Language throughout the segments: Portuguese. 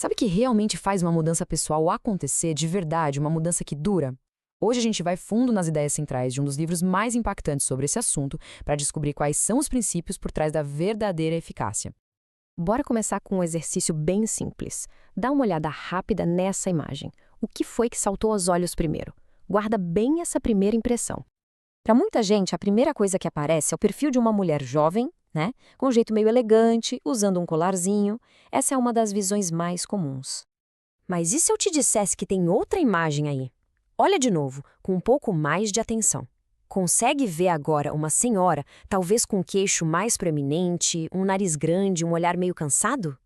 Sabe o que realmente faz uma mudança pessoal acontecer de verdade, uma mudança que dura? Hoje a gente vai fundo nas ideias centrais de um dos livros mais impactantes sobre esse assunto para descobrir quais são os princípios por trás da verdadeira eficácia. Bora começar com um exercício bem simples. Dá uma olhada rápida nessa imagem. O que foi que saltou aos olhos primeiro? Guarda bem essa primeira impressão. Para muita gente, a primeira coisa que aparece é o perfil de uma mulher jovem, né? Com um jeito meio elegante, usando um colarzinho. Essa é uma das visões mais comuns. Mas e se eu te dissesse que tem outra imagem aí? Olha de novo, com um pouco mais de atenção. Consegue ver agora uma senhora, talvez com um queixo mais proeminente, um nariz grande, um olhar meio cansado?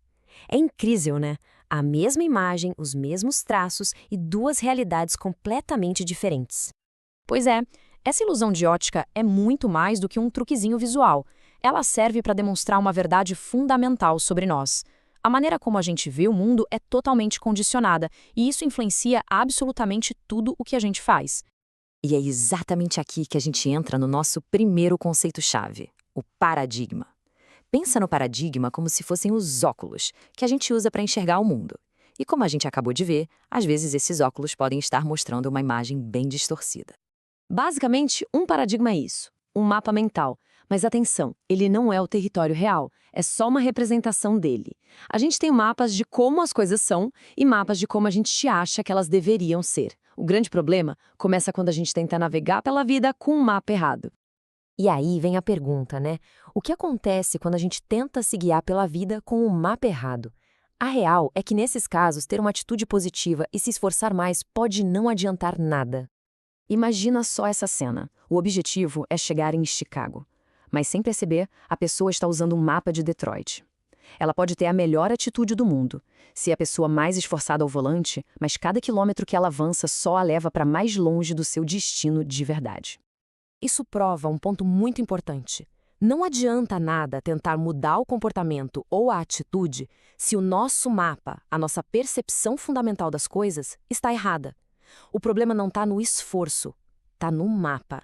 É incrível, né? A mesma imagem, os mesmos traços e duas realidades completamente diferentes. Pois é, essa ilusão de ótica é muito mais do que um truquezinho visual. Ela serve para demonstrar uma verdade fundamental sobre nós. A maneira como a gente vê o mundo é totalmente condicionada, e isso influencia absolutamente tudo o que a gente faz. E é exatamente aqui que a gente entra no nosso primeiro conceito-chave, o paradigma. Pensa no paradigma como se fossem os óculos que a gente usa para enxergar o mundo. E como a gente acabou de ver, às vezes esses óculos podem estar mostrando uma imagem bem distorcida. Basicamente, um paradigma é isso, um mapa mental. Mas atenção, ele não é o território real, é só uma representação dele. A gente tem mapas de como as coisas são e mapas de como a gente acha que elas deveriam ser. O grande problema começa quando a gente tenta navegar pela vida com um mapa errado. E aí vem a pergunta, né? O que acontece quando a gente tenta se guiar pela vida com o mapa errado? A real é que nesses casos, ter uma atitude positiva e se esforçar mais pode não adiantar nada. Imagina só essa cena. O objetivo é chegar em Chicago. Mas sem perceber, a pessoa está usando um mapa de Detroit. Ela pode ter a melhor atitude do mundo, ser a pessoa mais esforçada ao volante, mas cada quilômetro que ela avança só a leva para mais longe do seu destino de verdade. Isso prova um ponto muito importante. Não adianta nada tentar mudar o comportamento ou a atitude se o nosso mapa, a nossa percepção fundamental das coisas, está errada. O problema não está no esforço, está no mapa.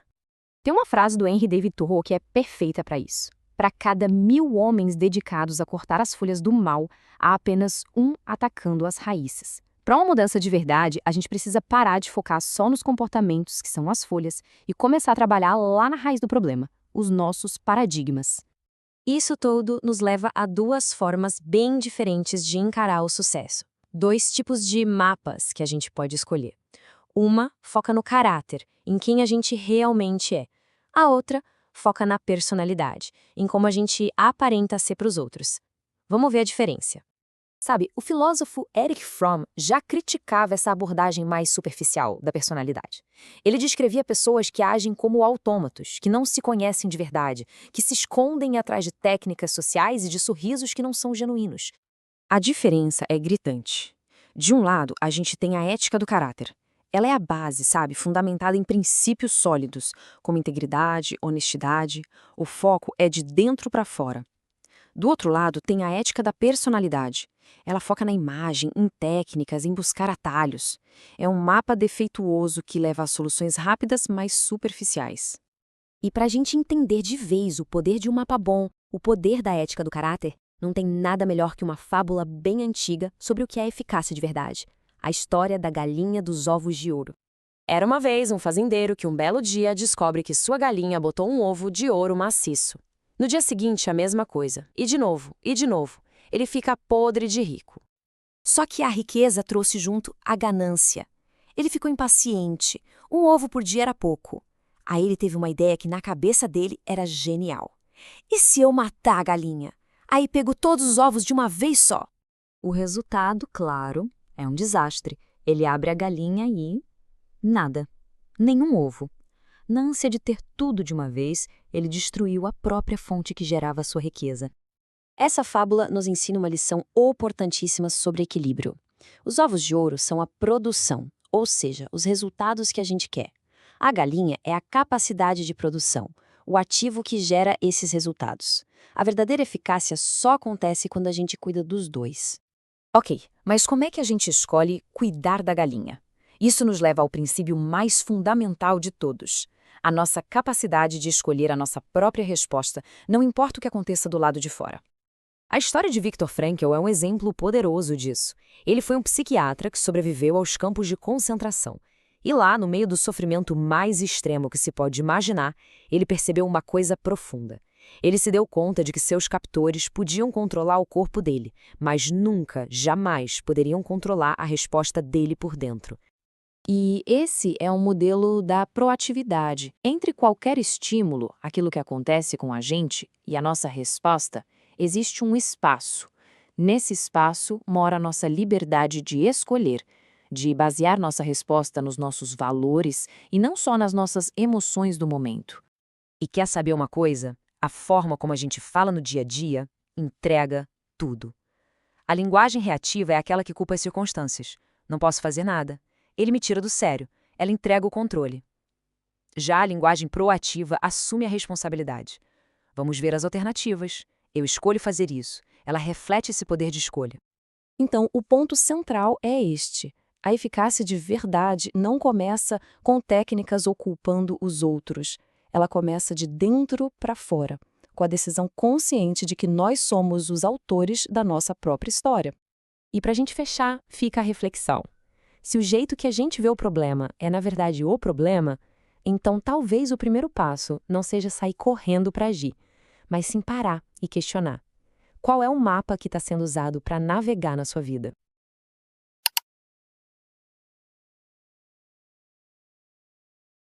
Tem uma frase do Henry David Thoreau que é perfeita para isso. Para cada 1000 homens dedicados a cortar as folhas do mal, há apenas um atacando as raízes. Para uma mudança de verdade, a gente precisa parar de focar só nos comportamentos, que são as folhas, e começar a trabalhar lá na raiz do problema, os nossos paradigmas. Isso tudo nos leva a duas formas bem diferentes de encarar o sucesso. Dois tipos de mapas que a gente pode escolher. Uma foca no caráter, em quem a gente realmente é. A outra foca na personalidade, em como a gente aparenta ser para os outros. Vamos ver a diferença. Sabe, o filósofo Erich Fromm já criticava essa abordagem mais superficial da personalidade. Ele descrevia pessoas que agem como autômatos, que não se conhecem de verdade, que se escondem atrás de técnicas sociais e de sorrisos que não são genuínos. A diferença é gritante. De um lado, a gente tem a ética do caráter. Ela é a base, sabe, fundamentada em princípios sólidos, como integridade, honestidade. O foco é de dentro para fora. Do outro lado, tem a ética da personalidade. Ela foca na imagem, em técnicas, em buscar atalhos. É um mapa defeituoso que leva a soluções rápidas, mas superficiais. E para a gente entender de vez o poder de um mapa bom, o poder da ética do caráter, não tem nada melhor que uma fábula bem antiga sobre o que é eficácia de verdade. A história da galinha dos ovos de ouro. Era uma vez um fazendeiro que um belo dia descobre que sua galinha botou um ovo de ouro maciço. No dia seguinte, a mesma coisa. E de novo, e de novo. Ele fica podre de rico. Só que a riqueza trouxe junto a ganância. Ele ficou impaciente. Um ovo por dia era pouco. Aí ele teve uma ideia que na cabeça dele era genial. E se eu matar a galinha? Aí pego todos os ovos de uma vez só. O resultado, claro, é um desastre. Ele abre a galinha e... nada. Nenhum ovo. Na ânsia de ter tudo de uma vez, ele destruiu a própria fonte que gerava sua riqueza. Essa fábula nos ensina uma lição importantíssima sobre equilíbrio. Os ovos de ouro são a produção, ou seja, os resultados que a gente quer. A galinha é a capacidade de produção, o ativo que gera esses resultados. A verdadeira eficácia só acontece quando a gente cuida dos dois. Ok, mas como é que a gente escolhe cuidar da galinha? Isso nos leva ao princípio mais fundamental de todos. A nossa capacidade de escolher a nossa própria resposta, não importa o que aconteça do lado de fora. A história de Viktor Frankl é um exemplo poderoso disso. Ele foi um psiquiatra que sobreviveu aos campos de concentração. E lá, no meio do sofrimento mais extremo que se pode imaginar, ele percebeu uma coisa profunda. Ele se deu conta de que seus captores podiam controlar o corpo dele, mas nunca, jamais poderiam controlar a resposta dele por dentro. E esse é um modelo da proatividade. Entre qualquer estímulo, aquilo que acontece com a gente e a nossa resposta, existe um espaço. Nesse espaço mora a nossa liberdade de escolher, de basear nossa resposta nos nossos valores e não só nas nossas emoções do momento. E quer saber uma coisa? A forma como a gente fala no dia a dia entrega tudo. A linguagem reativa é aquela que culpa as circunstâncias. Não posso fazer nada. Ele me tira do sério. Ela entrega o controle. Já a linguagem proativa assume a responsabilidade. Vamos ver as alternativas. Eu escolho fazer isso. Ela reflete esse poder de escolha. Então, o ponto central é este. A eficácia de verdade não começa com técnicas ou culpando os outros. Ela começa de dentro para fora, com a decisão consciente de que nós somos os autores da nossa própria história. E para a gente fechar, fica a reflexão. Se o jeito que a gente vê o problema é, na verdade, o problema, então talvez o primeiro passo não seja sair correndo para agir, mas sim parar e questionar. Qual é o mapa que está sendo usado para navegar na sua vida?